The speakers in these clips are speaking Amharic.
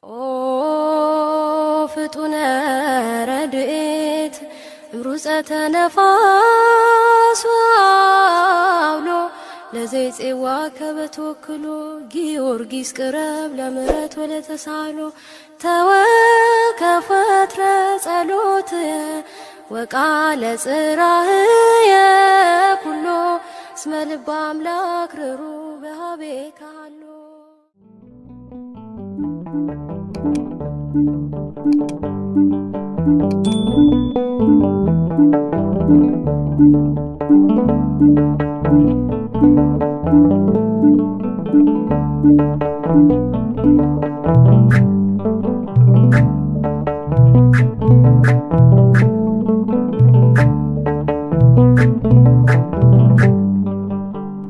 ኦ ፍጡነ ረድኤት ሩፀተ ነፋስ አውሎ ለዘይፄዋ ከበተወክሎ ጊዮርጊስ ቅረብ ለምሕረት ወለተሳሎ ተወከፈትረ ጸሎትየ ወቃለ ጽራህየ ኩሎ እስመ ልበ አምላክ ርሩ በኀቤከ ሀሎ።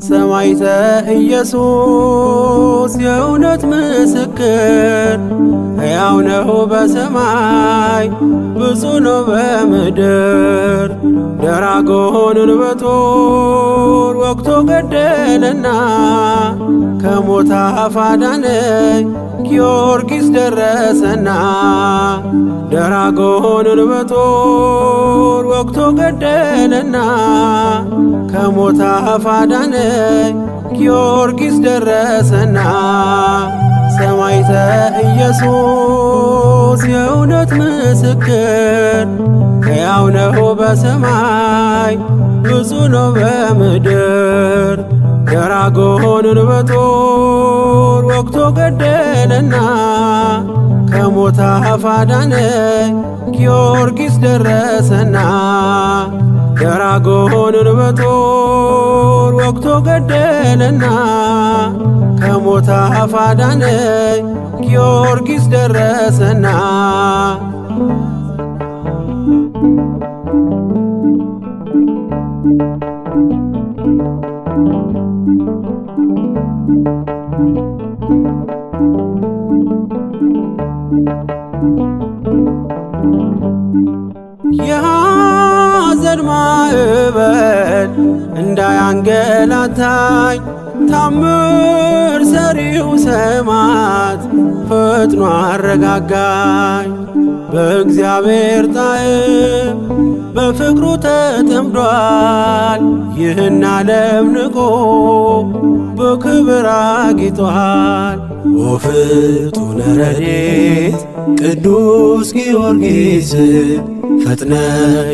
ሰማዕተ ኢየሱስ የእውነት ምስክር ሕያው ነው በሰማይ ብፁዕ ነው በምድር። ደራጎንን በጦር ወግቶ ገደለና ከሞት አፍ አዳነኝ ጊዮርጊስ ደረሰና። ደራጎንን በጦር ወግቶ ገደለና ከሞት አፍ አዳነኝ ጊዮርጊስ ደረሰና። ሰማዕተ ኢየሱስ የእውነት ምስክር ሕያው ነው በሰማይ ብፁዕ ነው በምድር። ደራጎንን በጦር ወግቶ ገደለና ከሞት አፍ አዳነኝ ጊዮርጊስ ደረሰና። ደራጎንን በጦር ወግቶ ገደለና ከሞት አፍ አዳነኝ ጊዮርጊስ ደረሰና። የሐዘን ማዕበል እንዳያንገላታኝ ታምር ሰሪው ሰማዕት ፈጥኖ አረጋጋኝ። በእግዚአብሔር ጣዕም በፍቅሩ ተጠምዷል። ይህን ዓለም ንቆ በክብር አጊጧል። ኦ ፍጡነ ረድኤት ቅዱስ ጊዮርጊስ ፈጥነ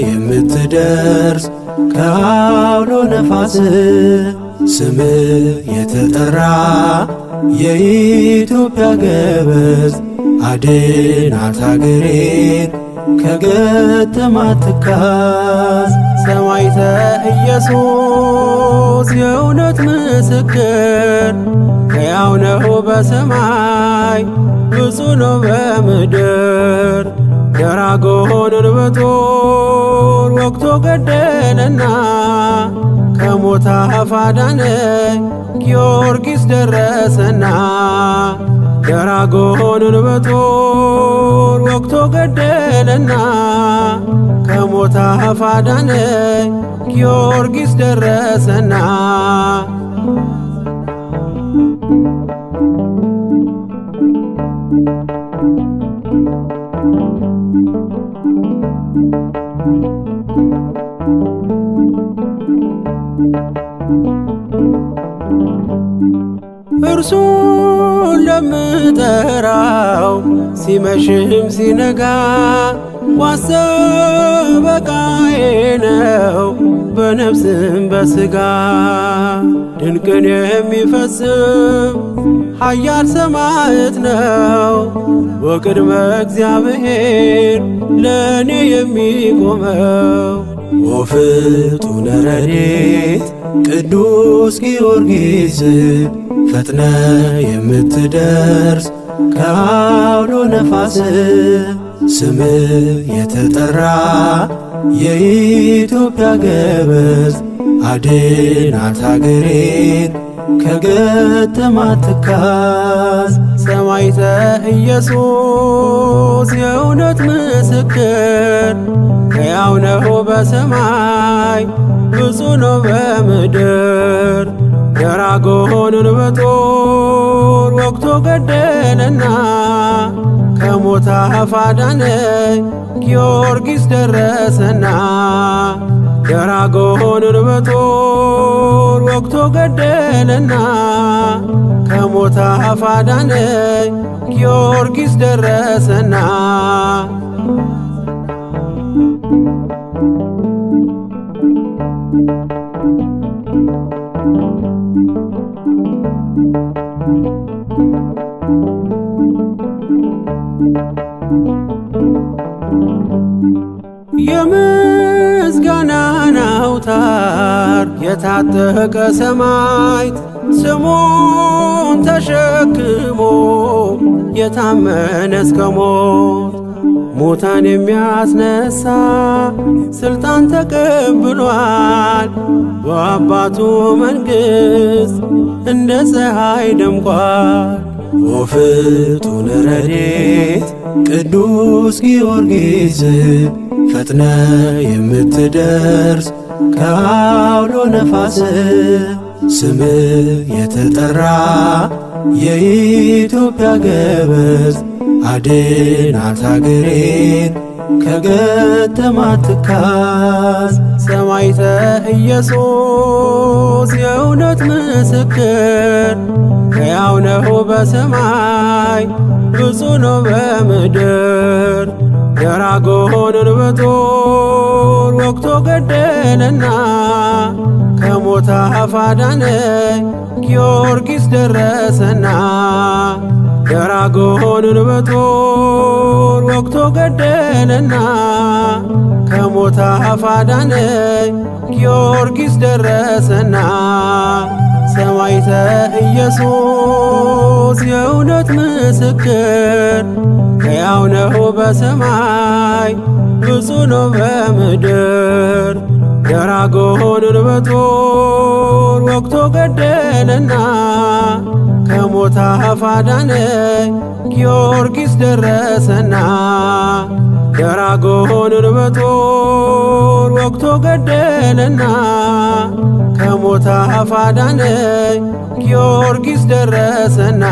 የምትደርስ ከአውሎ ነፋስ ስምህ የተጠራ የኢትዮጵያ ገበዝ አድናት አገሬን ከገጠማት ትካዝ። ሰማዕተ ኢየሱስ የእውነት ምስክር ሕያው ነው በሰማይ ብፁዕ ነው በምድር። ደራጎንን በጦር ወግቶ ገደለና ከሞት አፍ አዳነኝ ጊዮርጊስ ደረሰና። ደራጎንን በጦር ወግቶ ገደለና ከሞት አፍ አዳነኝ ጊዮርጊስ ደረሰና። እርሱን ለምጠራው ሲመሽም ሲነጋ ዋስ ጠበቃዬ ነው በነፍስም በሥጋ። ድንቅን የሚፈጽም ኃያል ሰማዕት ነው በቅድመ እግዚአብሔር ለእኔ የሚቆመው። ኦ ፍጡነ ረድኤት ቅዱስ ጊዮርጊስ ፈጥነ የምትደርስ ከአውሎ ነፋስ ስምህ የተጠራ የኢትዮጵያ ገበዝ አድናት አገሬን ከገጠማት ትካዝ። ሰማዕተ ኢየሱስ የእውነት ምስክር ሕያው ነው በሰማይ ብፁዕ ነው በምድር። ደራጎንን በጦር ወግቶ ገደለና ከሞት አፍ አዳነኝ ጊዮርጊስ ደረሰና ደራጎንን በጦር ወግቶ ገደለና ከሞት አፍ አዳነኝ ጊዮርጊስ ደረሰና የምስጋናን አውታር የታጠቀ ሰማዕት ስሙን ተሸክሞ የታመነ እስከ ሞት ሙታን የሚያስነሳ ስልጣን ተቀብሏል። በአባቱ መንግሥት እንደ ፀሐይ ደምቋል። ወፍጡነ ረድኤት ቅዱስ ጊዮርጊስ ፈጥነ የምትደርስ ከአውሎ ነፋስ ስምህ የተጠራ የኢትዮጵያ ገበዝ አድናት አገሬን ከገጠማት ትካዝ። ሰማዕተ ኢየሱስ የእውነት ምስክር ሕያው ነው በሰማይ ብፁዕ ነው በምድር። ደራጎንን በጦር ወግቶ ገደለና ከሞት አፍ አዳነኝ ጊዮርጊስ ደረሰና ደራጎንን በጦር ወግቶ ገደለና ከሞት አፍ አዳነኝ ጊዮርጊስ ደረሰና ሰማዕተ ኢየሱስ የእውነት ምስክር ሕያው ነው በሰማይ ብፁዕ ነው በምድር። ደራጎንን በጦር ወግቶ ገደለና ከሞት አፍ አዳነኝ ጊዮርጊስ ደረሰና ደራጎንን በጦር ወግቶ ገደለና ከሞት አፍ አዳነኝ ጊዮርጊስ ደረሰና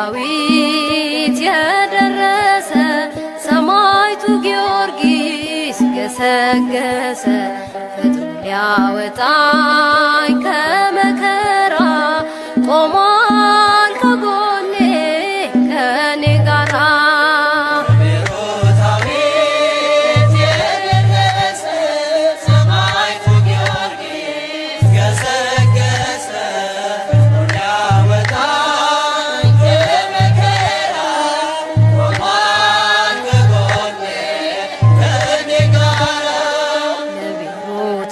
ዳዊት የደረሰ ሰማዕቱ ጊዮርጊስ ገሰገሰ ፈጥኖ ሊያወጣኝ ከመከራ ቆሟል ከጎኔ ከኔ ጋራ።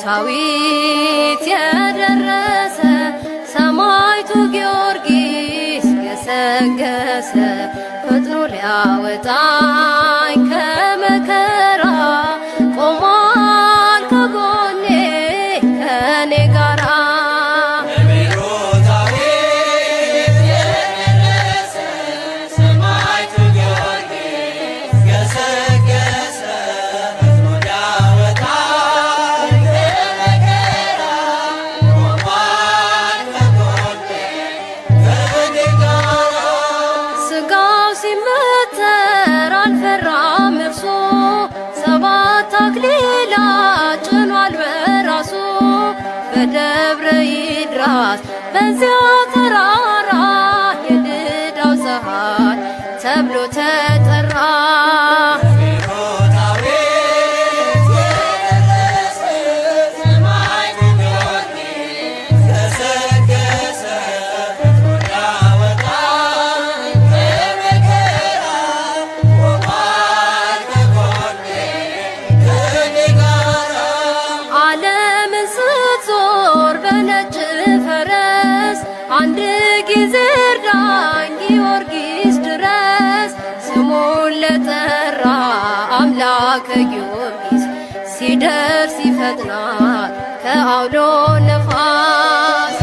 ዳዊት የደረሰ ሰማዕቱ ጊዮርጊስ ገሰገሰ ፈጥኖ ሊያወጣኝ ከመከራ ቆሟል ከጎኔ ከኔ ጋራ። ሲመተር አልፈራም እርሱ ሰባት አክሊላት ጭኗል በራሱ። በደብረ ይድራስ በዚያ ተራራ የልዳው ፀሐይ ተብሎ ተጠራ። ገሰገሰ እስኪዝርዳኝ ጊዮርጊስ ድረስ ስሙን ለጠራ አምላከ ጊዮርጊስ ሲደርስ ይፈጥናል ከአውሎ ነፋስ።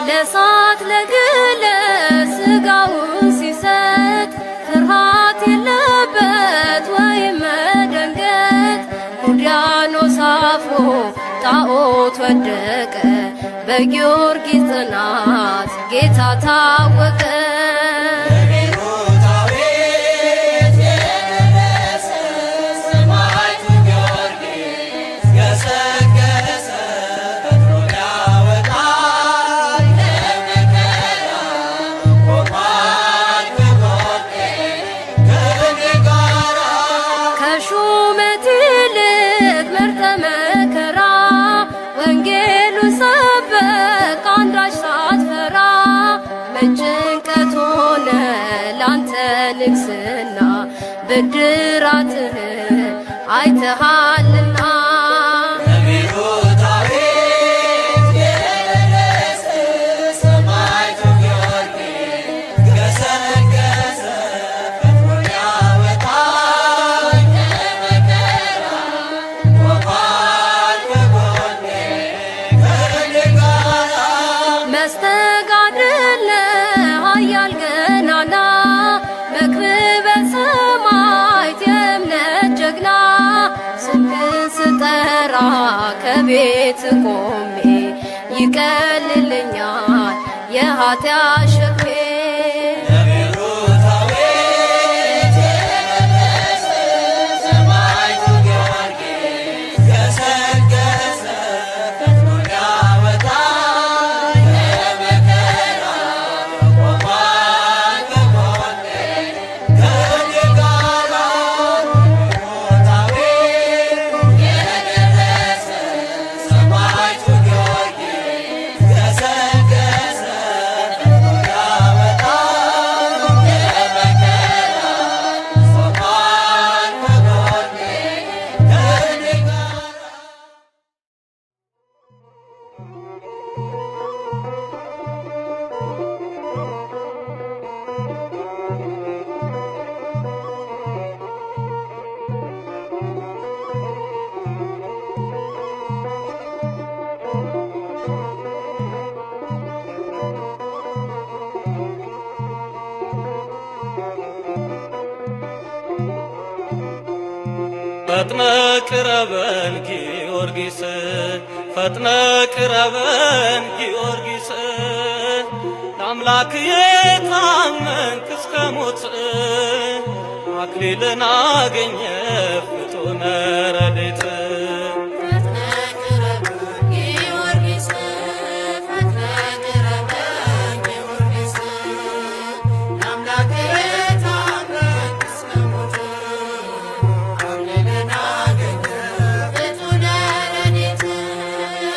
ለእሳት ለግለት ሥጋውን ሲሰጥ ፍርሃት የለበት ወይም መደንገጥ። ዲያኖስ አፍሮ ጣዖት ወደቀ በጊዮርጊስ ጽናት ጌታ ታወቀ። ከሹመት ይልቅ መርጠ መከራ ወንጌሉን ሰበክ አንዳች ሳትፈራ። መጭንቀት ሆነ ላንተ ንግስና ብድራትህን አይተሃልና። መስተጋድል ኃያል ገናና መክብበ ሰማዕት የእምነት ጀግና። ስምህን ስጠራ ከቤት ቆሜ ይቀልልኛል የኃጢአት ሸክሜ። ፈጥነ ቅረበን ጊዮርጊስ ፈጥነ ቅረበን ጊዮርጊስ ለአምላክ የታመንክ እስከ ሞት አክሊልን አገኘ ፍጡነ ረድኤት።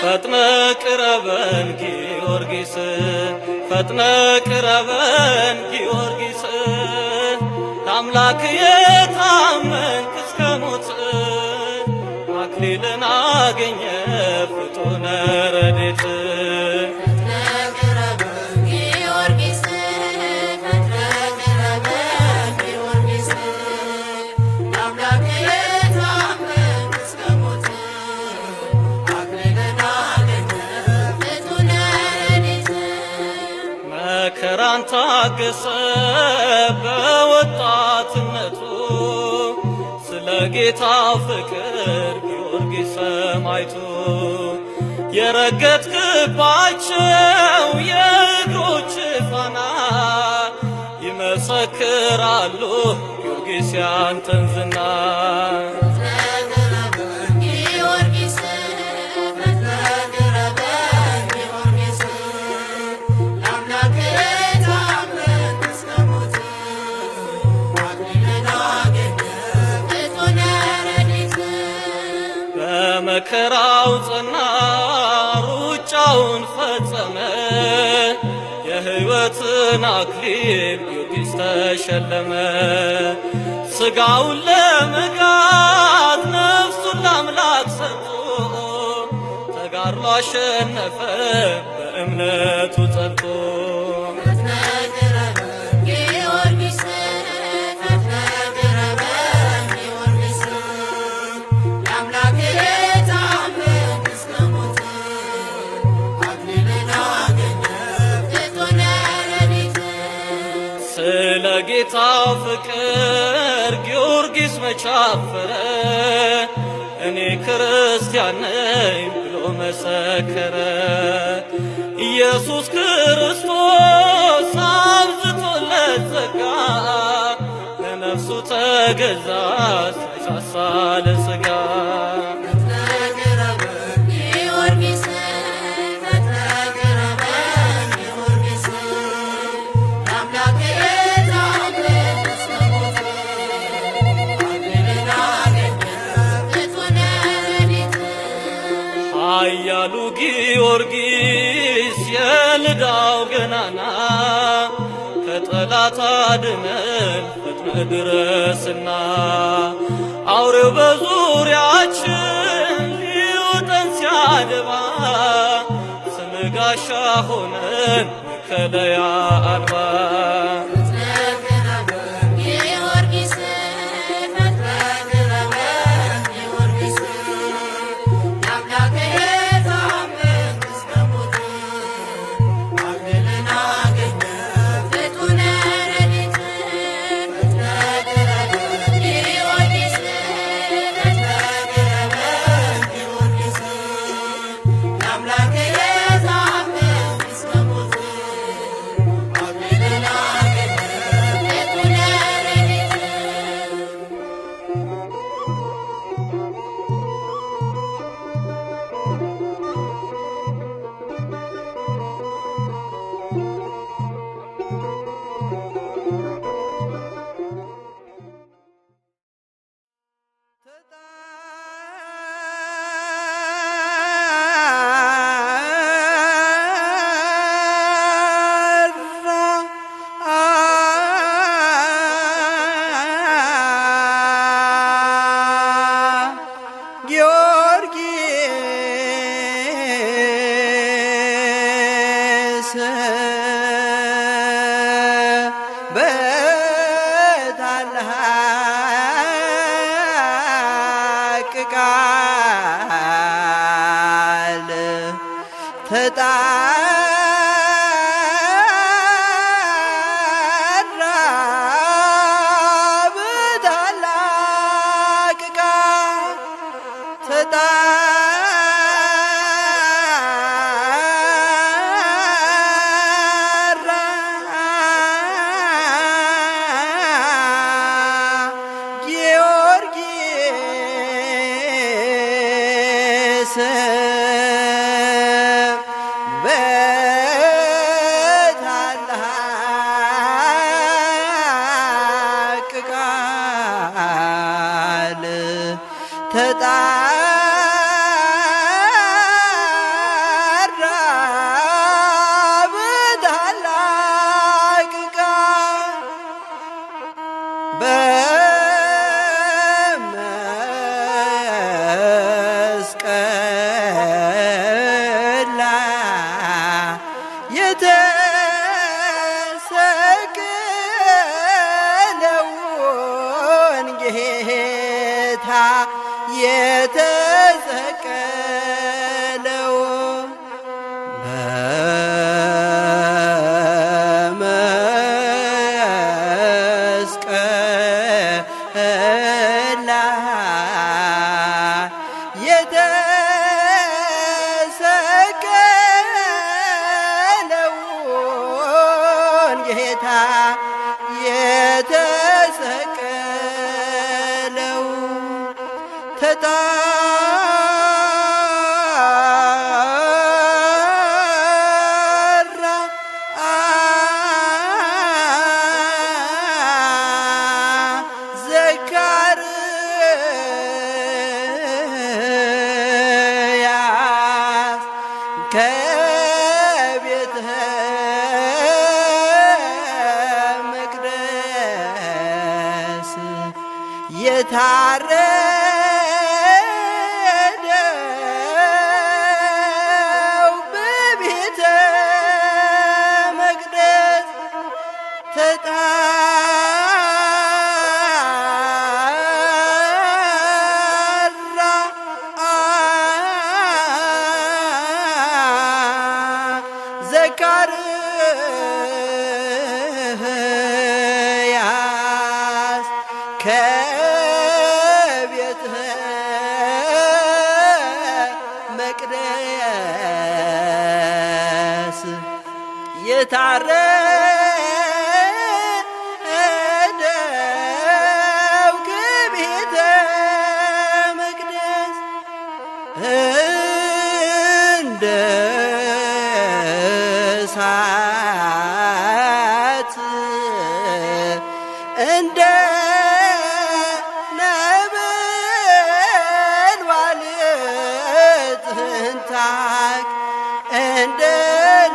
ፈጥነ ቅረበን ጊዮርጊስ ፈጥነ ቅረበን ጊዮርጊስ ለአምላክ የታመንክ እስከ ሞት አክሊልን አገኘ ፍጡነ ረድኤት። መከራን ታገሰ በወጣትነቱ ስለ ጌታ ፍቅር ጊዮርጊስ ሰማዕቱ። የረገጥክባቸው የእግሮች ፋና ይመሰክራሉ ጊዮርጊስ ያንተን ዝና። መከራው ጸና ሩጫ ሩጫውን ፈጸመ። የሕይወትን አክሊል ጊዮርጊስ ተሸለመ። ሥጋውን ለመጋት ነፍሱን ለአምላክ ሰጥቶ ተጋድሎ አሸነፈ በእምነቱ ጸንቶ። ስለ ጌታው ፍቅር ጊዮርጊስ መች አፈረ። እኔ ክርስቲያን ነኝ ብሎ መሰከረ። ኢየሱስ ክርስቶስ አብዝቶለት ጸጋ ለነፍሱ ተገዛ ሳይሳሳ ለሥጋ። ኃያሉ ጊዮርጊስ የልዳው ገናና ከጠላት አድነን ፈጥነ ድረስና። አውሬው በዙሪያችን ሊውጠን ሲያደባ ስም ጋሻ ሆነን መከለያ አልባ። በታላቅ ቃል ተጣራ በታላቅ ቃል በታላቅ ቃል ተጣራ በታላቅ ቃል በመስቀል ላይ የተሰቀለውን ጌታ የተሰቀለው በመስቀል ላይ የተሰቀለውን ጌታ የተሰቀለው ተጣራ ዘካርያስ ከቤትህ መቅደስ የታረደው በቤተ መቅደስ ተጣራ ዘካርያስ ከቤትህ መቅደስ የታረደው ከቤተ መቅደስ እንደ እሳት እንደ ነበልባል ትንታግ እንደ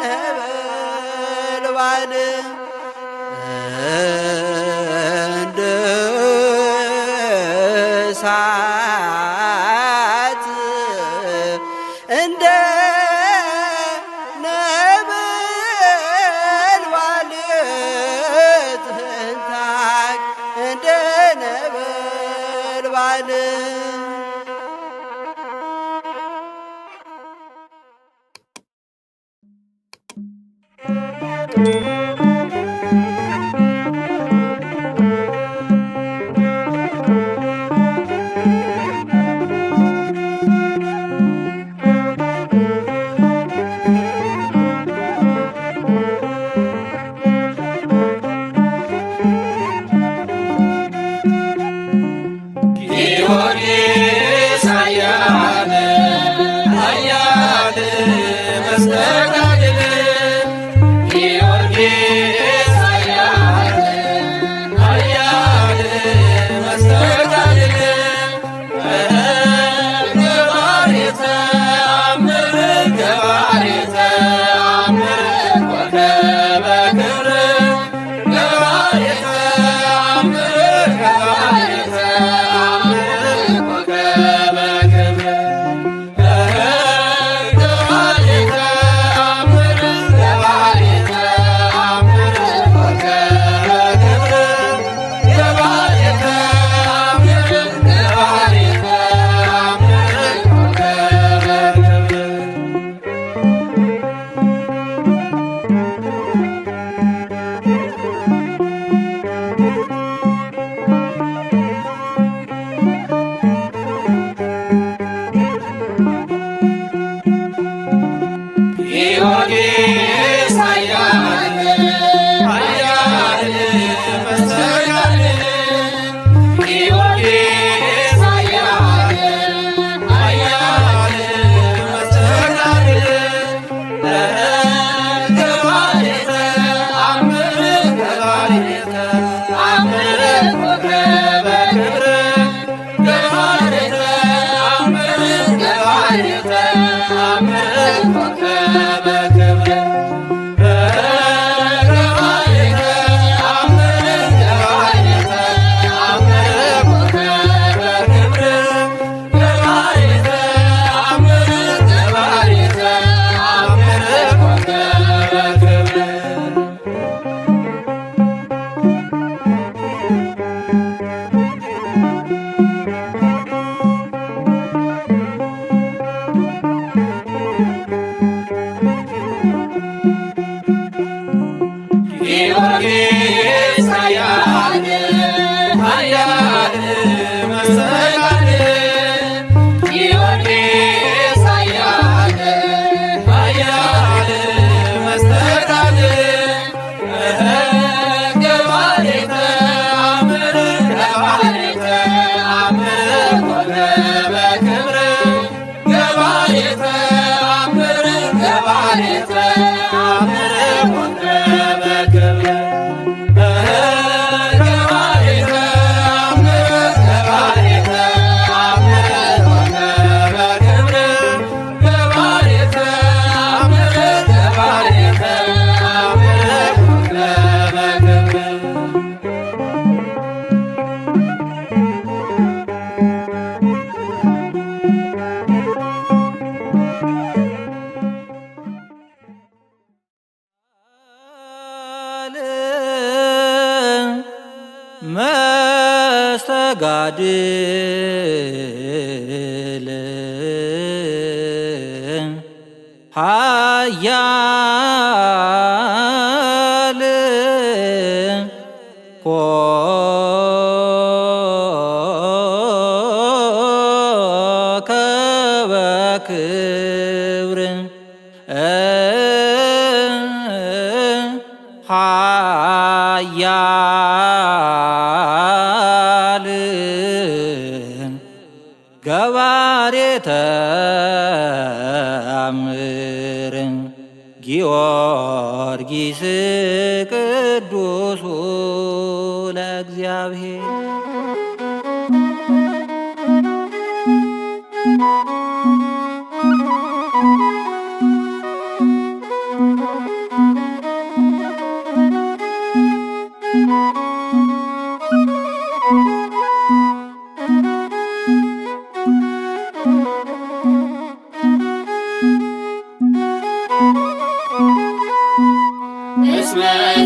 ነበልባል እንደ እሳት እንደ ነበልባል ትንታግ እንደ ነበልባል ጊዮርጊስ ኃያል ኃያል መስተጋድል ጊዮርጊስ ኃያል ኃያል መስተጋድል ገባሬ ተአምር ገባሬ ተአምር ኮከበ ክብር ገባሬ ተአምር ገባሬ ተአምር ኮከበ ክብር ገባሬ ተአምር ገባሬ ተአምር ኮከበ ክብር ገባሬ ተአምር ገባሬ ተአምር ኮከበ ክብር ጊዮርጊስ ኃያል ኃያል መስተጋድል ጊዮርጊስ ኃያል ኃያል መስተጋድል ገባሬ ተአምር ገባሬ ተአምር ኮከበ ክብር ገባሬ ተአምር ገባሬ ተአምር ኮከበ ክብር ተጋድል ኃያል ኮከበ ክብር ኃያል ገባሬ ተአምር ጊዮርጊስ ቅዱሱ ለእግዚአብሔር እስመ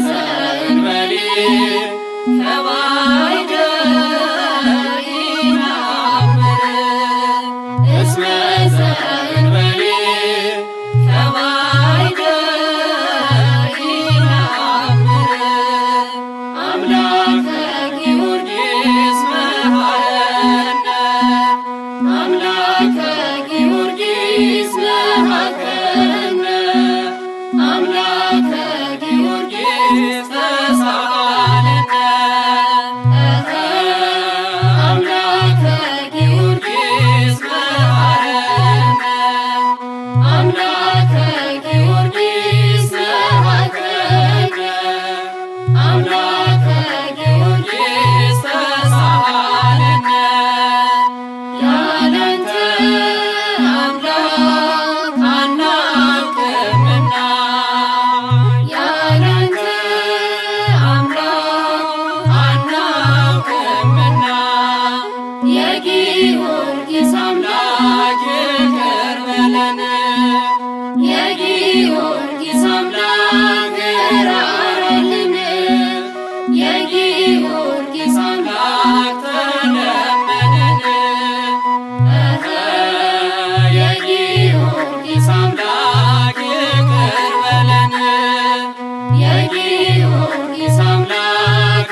ዘእንበሌ ከባይደ ኢነአምር እስመ ዘእንበሌ ከባይደ ኢነአምር አምላከ ጊዮርጊስ መሐረነ አምላከ ጊዮርጊስ መሐረነ አምላከ ጊዮርጊስ ተሳሃለነ አምላከ ጊዮርጊስ መሐረነ አምላከ ጊዮርጊስ መሐረነ አምላከ ጊዮርጊስ ተሳሃለነ ያለንተ አምላክ አናውቅምና ያለንተ አምላክ አናውቅምና የጊዮርጊስ አምላክ ይቅር በለን የጊዮርጊስ አምላክ ራራልን የጊዮርጊስ አምላክ ተለመነን የጊዮርጊስ አምላክ ይቅር በለን የጊዮርጊስ አምላክ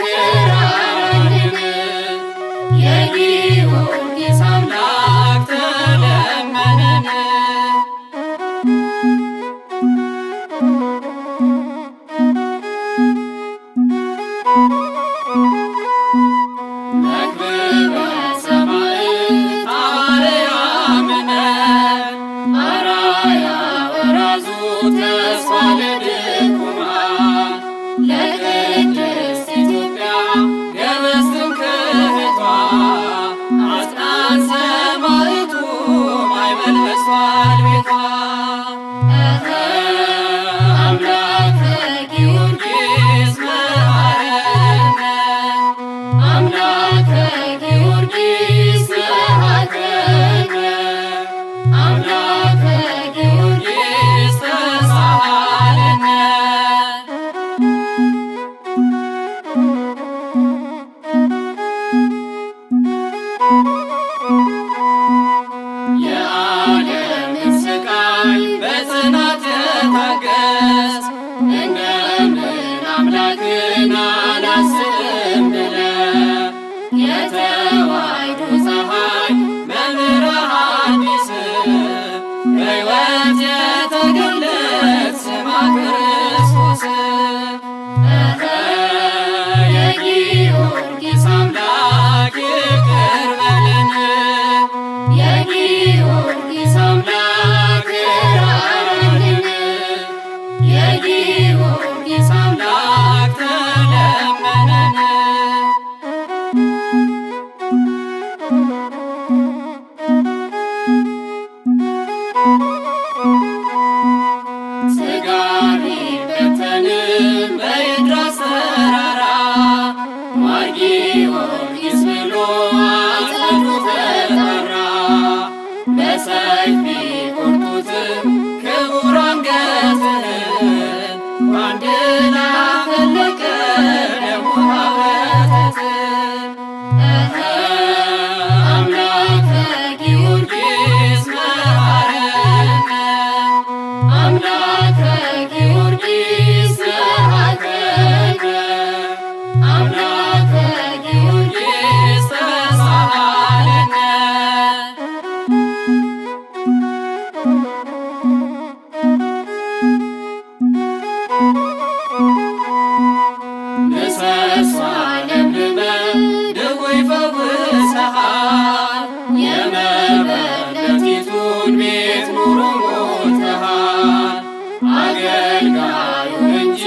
ራራልን የጊዮርጊስ አምላክ ተለመነን መክብበ ሰማዕት አርያምነ አራያ ወራዙ ተስፋ ለድኩማን ለቅድስት ኢትዮጵያ ገበዝ ትምክህቷ አጽናን ሰማዕቱ ማዕበል በዝቷል ቤቷ አምላከ ጊዮርጊስ መሐረነ አምላከ ጊዮርጊስ መሐረነ አምላከ ጊዮርጊስ ተሳሃለነ የዓለምን ስቃይ በጽናት የታገስ እንደምን አምላክን አላስብም ብለህ የተዋሕዶ ፀሐይ መምህረ ሐዲስ በሕይወት የተገለጽ ስማ ክርስቶስ የጊዮርጊስ አምላክ ይቅር በለን የጊዮርጊስ አምላክ ራራልን የጊዮርጊስ አምላክ ተለመነን ሥጋ ቢበተንም በይድራስ ተራራ ማር ጊዮርጊስ ብሎ አጸዱ ተጠራ በሰይፍ ቢቆርጡትም ክቡር አንገትህን በአንድ ላይ አፈለቀ ደሙ ሐወተትህን የጌዲዮን ቤት ኑሮ ሞልተሃል። አገልጋዩን እንጂ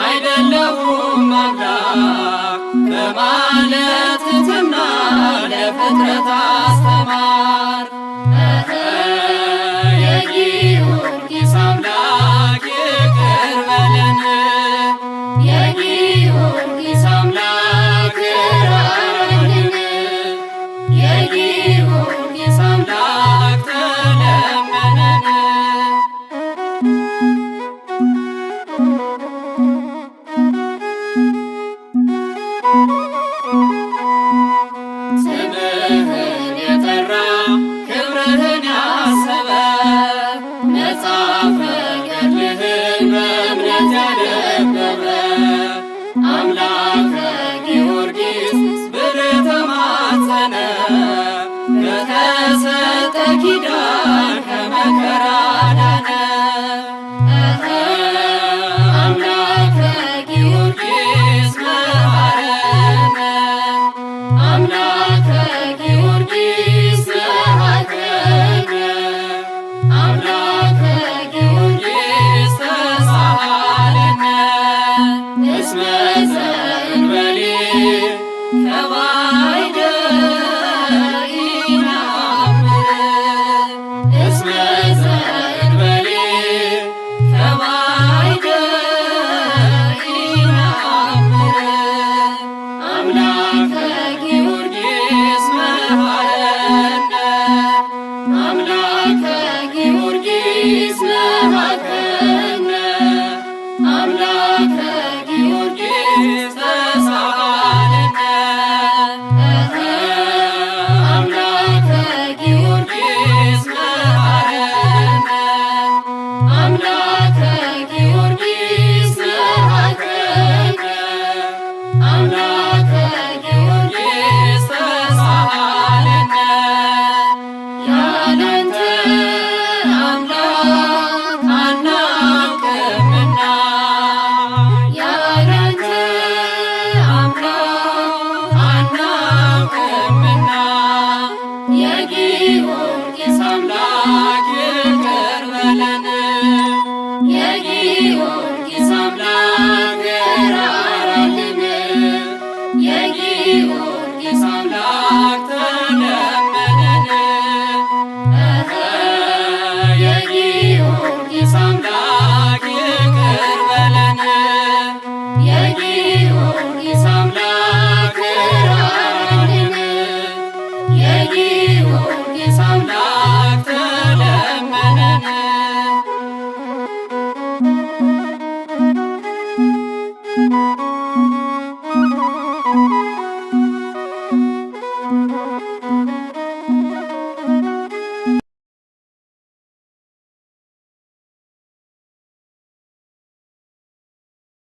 አይደለሁም አምላክ በማለት ትሕትና ለፍጥረት አስተማር። የጊዮርጊስ አምላክ ይቅር በለን፣ የጊዮርጊስ አምላክ ራራልን፣ የጊዮርጊስ አምላክ ተለመነን። ስምህን የጠራ ክብርህን ያሰበ መጽሐፈ ገድልህን በእምነት ያነበበ አምላከ ጊዮርጊስ ብለህ ተማጸነ። በተሰጠ ኪዳን ከመከራ ዳነ። አምላከ ጊዮርጊስ መሐረነ፣ አምላከ ጊዮርጊስ መሐረነ፣ አምላከ ጊዮርጊስ ተሳሃለነ። እስመ ዘእንበሌ ከባይደ ኢነአምር፣ እስመ ዘእንበሌ ከባይደ ኢነአምር። አምላከ ጊዮርጊስ መሐረነ፣ አምላከ ጊዮርጊስ መሐረነ፣ አምላከ ጊዮርጊስ ተሳሃለነ። አምላከ ጊዮርጊስ መሐረነ፣ አምላከ ጊዮርጊስ መሐረነ፣ አምላከ ጊዮርጊስ ተሳሃለነ። ያላንተ አምላክ አናውቅምና፣ ያላንተ አምላክ አናውቅምና፣ የጊዮርጊስ አምላክ ይቅር በለን፣ የጊዮርጊስ አምላክ ራራልን፣ የጊዮርጊስ አምላክ ተለመነን። የጊዮርጊስ አምላክ ይቅር በለን፣ የጊዮርጊስ አምላክ ራራልን፣ የጊዮርጊስ አምላክ ተለመነን።